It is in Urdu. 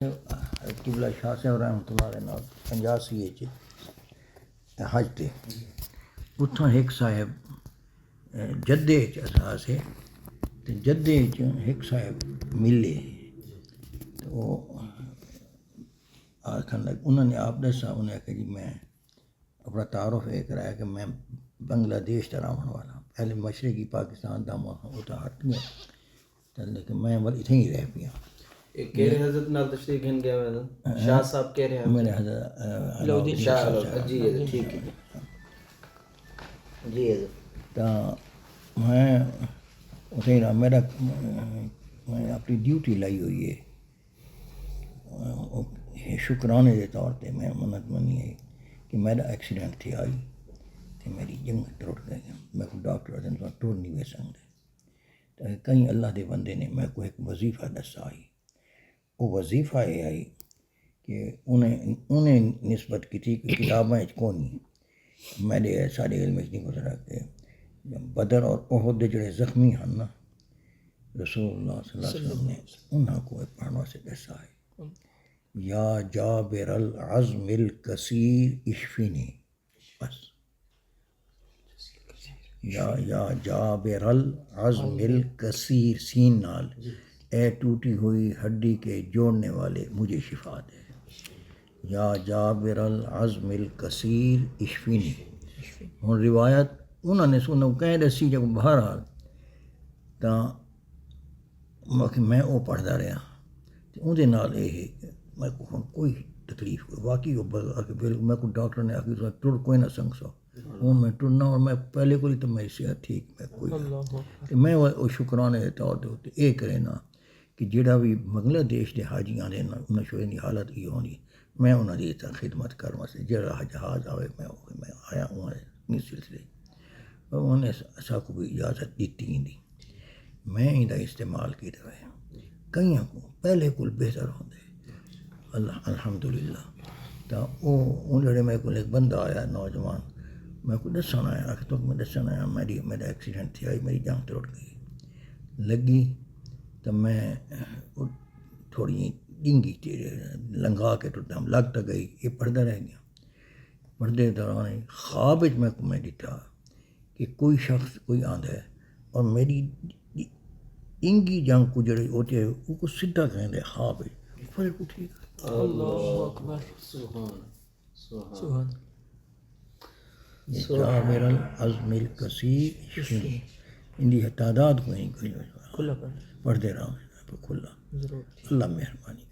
قبلہ شاہ صاحب رحمۃ اللہ علیہ نال 85 حج تے اتھاں ایک صاحب جدے چ سے تے جدے چ ایک صاحب ملے تو وہ آکھن لگ انہوں نے آپ دسا انہیں آخیا جی میں اپنا تعارف یہ کرایا کہ میں بنگلہ دیش کا رہن والا پہلے مشرقی پاکستان دا وہ تو ہٹ گیا لیکن میں اتنے ہی رہ پیا کہہ رہے حضرت نال تشریف گھن گیا میں شاہ صاحب کہہ رہے ہیں میرے حضرت شاہ جی ٹھیک ہے جی حضرت تو میں اتنے رہا میرا میں اپنی ڈیوٹی لائی ہوئی ہے شکرانے کے طور پہ میں منت منی ہے کہ میرا ایکسیڈنٹ تھی آئی تو میری جنگ ٹوٹ گئی میں کو ڈاکٹر ٹور نہیں وے سکتے تو کئی اللہ دے بندے نے میں کو ایک وظیفہ دسا آئی وہ وظیفہ یہ آئی کہ انہیں نسبت کی تھی کہ کتابیں کونی میرے سارے علم نہیں گزرا کہ بدر اور احد جڑے زخمی ہیں نا رسول اللہ صلی اللہ علیہ وسلم نے انہوں کو پڑھنا سے دسا ہے یا جابر العزم الکثیر اشفینی بس یا جابر العزم الکثیر سین نال اے ٹوٹی ہوئی ہڈی کے جوڑنے والے مجھے شفا دے یا جابر العزم الکثیر اشفینی ہوں روایت انہوں نے سنو کہیں دسی جب بہرحال تو میں وہ پڑھتا رہا تو اندر نال یہ میں کو کوئی تکلیف ہوئی واقعی میں کو ڈاکٹر نے آخر ٹر کوئی نہ سنگ سو ہوں میں ٹرنا اور میں پہلے کو تو میری صحت ٹھیک میں کوئی تو میں وہ شکرانے کے طور پہ یہ کرے نا کہ جڑا بھی بنگلہ دیش کے حاجی آنے نا انہیں شوئے کی حالت یہ ہونی میں انہوں کی خدمت کروں سے جڑا جہاز آئے میں آیا ہوں اس سلسلے انہوں نے سا کو بھی اجازت دیتی ہی میں ان کا استعمال کیا رہے کئی کو پہلے کو بہتر ہوتے الحمدللہ تو وہ جڑے میرے کو ایک بندہ آیا نوجوان میں کو دسن آیا کہ تو میں دسن آیا میرا ایکسیڈنٹ تھی آئی میری جان توڑ گئی لگی تو میں تھوڑی ڈنگی لنگا کے ٹوٹا لگ تو گئی یہ پڑھتا رہ گیا پڑھتے دوران خواب میں کو میں ڈٹھا کہ کوئی شخص کوئی آندا ہے اور میری انگی جنگ کو جڑے ہوتے وہ کو سیدھا کہیں خواب پھر کو ٹھیک اللہ اکبر سبحان جابر العزم الکثیر ان کی تعداد کو نہیں کوئی پڑھتے رہا کھلا اللہ مہربانی